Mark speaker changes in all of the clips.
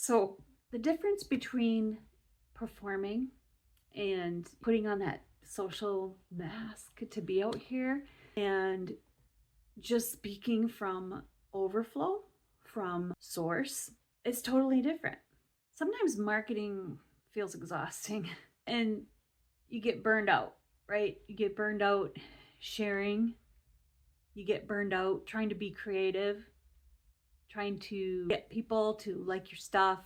Speaker 1: So the difference between performing and putting on that social mask to be out here and just speaking from overflow, from source, is totally different. Sometimes marketing feels exhausting and you get burned out, right? You get burned out sharing, you get burned out trying to be creative, trying to get people to like your stuff,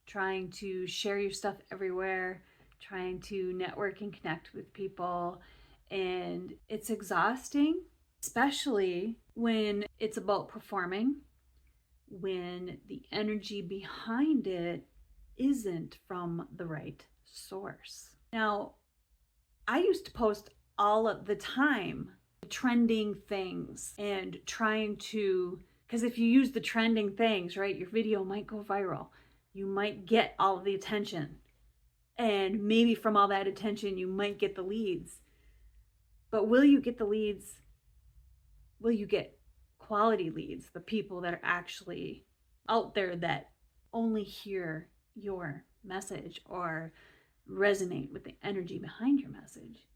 Speaker 1: trying to share your stuff everywhere, trying to network and connect with people. And it's exhausting, especially when it's about performing, when the energy behind it isn't from the right source. Now, I used to post all of the time trending things and trying to, because if you use the trending things, right, your video might go viral. You might get all of the attention. And maybe from all that attention, you might get the leads. But will you get the leads? Will you get quality leads? The people that are actually out there that only hear your message or resonate with the energy behind your message.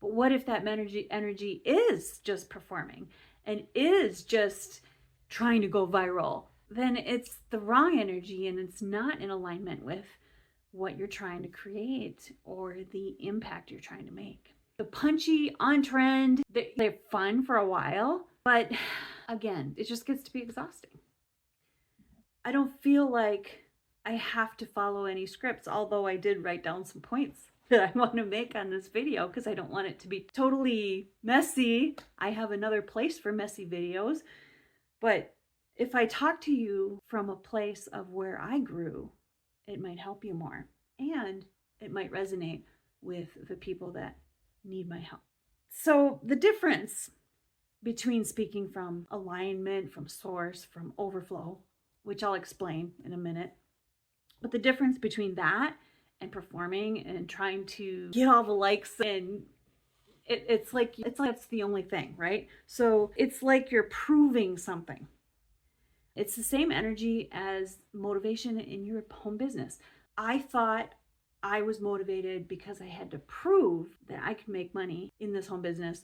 Speaker 1: But what if that energy is just performing and is just trying to go viral? Then it's the wrong energy and it's not in alignment with what you're trying to create or the impact you're trying to make. The punchy, on trend, they're fun for a while, but again, it just gets to be exhausting. I don't feel like I have to follow any scripts, although I did write down some points that I want to make on this video because I don't want it to be totally messy. I have another place for messy videos. But if I talk to you from a place of where I grew, it might help you more. And it might resonate with the people that need my help. So the difference between speaking from alignment, from source, from overflow, which I'll explain in a minute, but the difference between that and performing and trying to get all the likes and it's like it's the only thing, right? So it's like you're proving something. It's the same energy as motivation in your home business. I thought I was motivated because I had to prove that I could make money in this home business.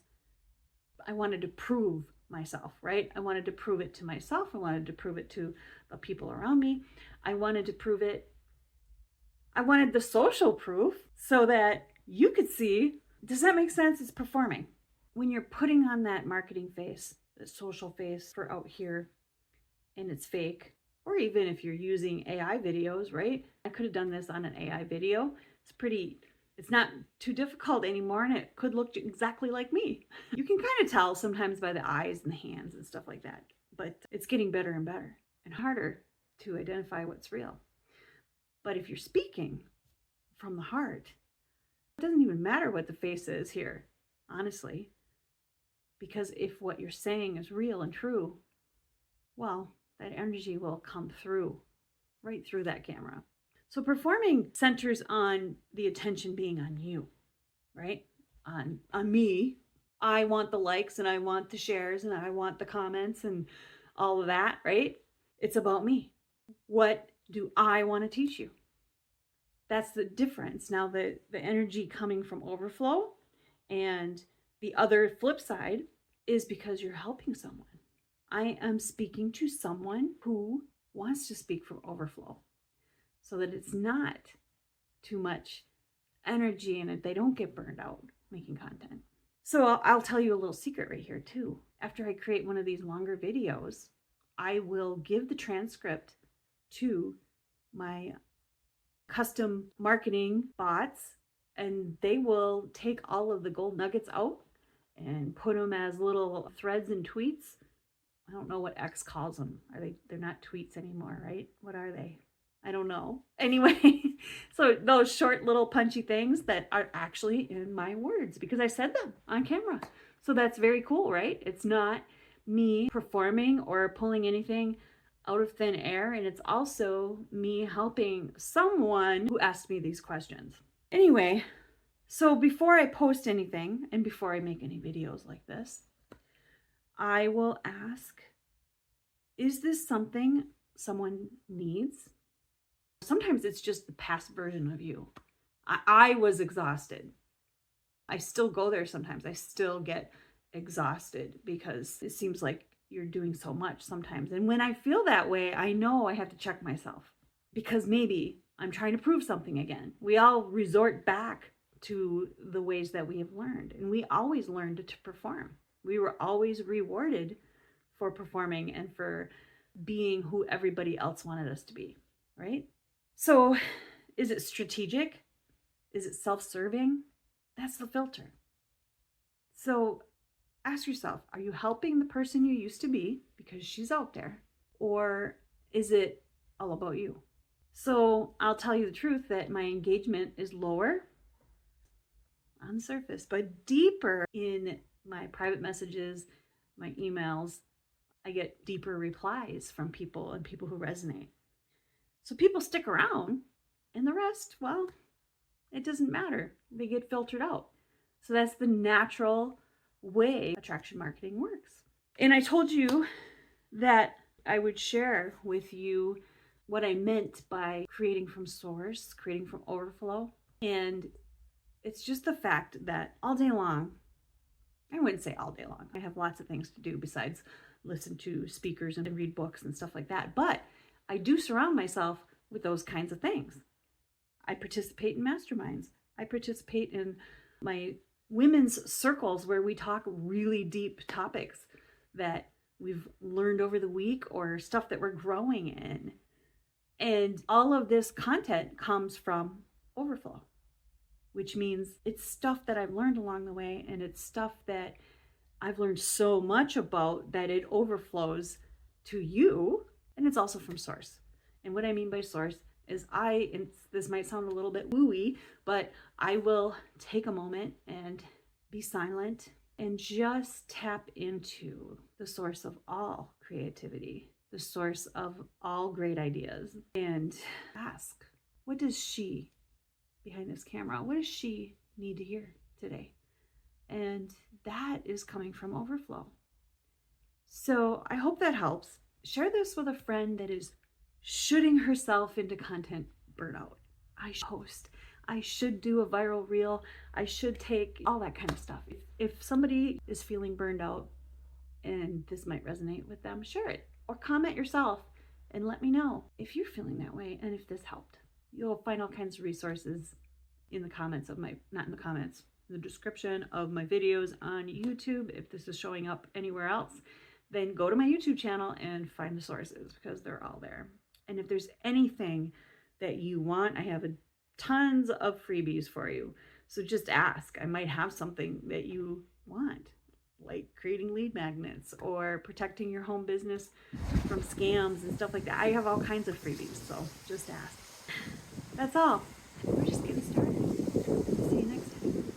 Speaker 1: I wanted to prove myself, right? I wanted to prove it to myself. I wanted to prove it to the people around me. I wanted to prove it. I wanted the social proof so that you could see. Does that make sense? It's performing. When you're putting on that marketing face, that social face for out here, and it's fake, or even if you're using AI videos, right? I could have done this on an AI video. It's not too difficult anymore, and it could look exactly like me. You can kind of tell sometimes by the eyes and the hands and stuff like that, but it's getting better and better and harder to identify what's real. But if you're speaking from the heart, it doesn't even matter what the face is here, honestly, because if what you're saying is real and true, well, that energy will come through, right through that camera. So performing centers on the attention being on you, right? On me. I want the likes and I want the shares and I want the comments and all of that, right? It's about me. What do I want to teach you? That's the difference. Now the energy coming from overflow and the other flip side is because you're helping someone. I am speaking to someone who wants to speak from overflow so that it's not too much energy and they don't get burned out making content. So I'll tell you a little secret right here too. After I create one of these longer videos, I will give the transcript to my custom marketing bots and they will take all of the gold nuggets out and put them as little threads and tweets. I don't know what X calls them. They're not tweets anymore, right? What are they? I don't know. Anyway, so those short little punchy things that are actually in my words because I said them on camera. So that's very cool, right? It's not me performing or pulling anything out of thin air. And it's also me helping someone who asked me these questions. Anyway, so before I post anything and before I make any videos like this, I will ask, is this something someone needs? Sometimes it's just the past version of you. I was exhausted. I still go there sometimes. I still get exhausted because it seems like you're doing so much sometimes. And when I feel that way, I know I have to check myself because maybe I'm trying to prove something again. We all resort back to the ways that we have learned, and we always learned to perform. We were always rewarded for performing and for being who everybody else wanted us to be, right? So is it strategic? Is it self-serving? That's the filter. So ask yourself, are you helping the person you used to be because she's out there? Or is it all about you? So I'll tell you the truth that my engagement is lower on the surface, but deeper in my private messages, my emails, I get deeper replies from people and people who resonate. So people stick around, and the rest, well, it doesn't matter. They get filtered out. So that's the natural way attraction marketing works. And I told you that I would share with you what I meant by creating from source, creating from overflow. And it's just the fact that all day long, I wouldn't say all day long. I have lots of things to do besides listen to speakers and read books and stuff like that. But I do surround myself with those kinds of things. I participate in masterminds. I participate in my women's circles where we talk really deep topics that we've learned over the week or stuff that we're growing in. And all of this content comes from overflow, which means it's stuff that I've learned along the way, and it's stuff that I've learned so much about that it overflows to you, and it's also from source. And what I mean by source is and this might sound a little bit wooey, but I will take a moment and be silent and just tap into the source of all creativity, the source of all great ideas, and ask, what does she behind this camera, what does she need to hear today? And that is coming from overflow. So I hope that helps. Share this with a friend that is shooting herself into content burnout. I should post. I should do a viral reel. I should take all that kind of stuff. If somebody is feeling burned out and this might resonate with them, share it or comment yourself and let me know if you're feeling that way and if this helped. You'll find all kinds of resources in the comments of not in the comments, in the description of my videos on YouTube. If this is showing up anywhere else, then go to my YouTube channel and find the sources because they're all there. And if there's anything that you want, I have tons of freebies for you. So just ask. I might have something that you want, like creating lead magnets or protecting your home business from scams and stuff like that. I have all kinds of freebies, so just ask. That's all. We're just getting started. See you next time.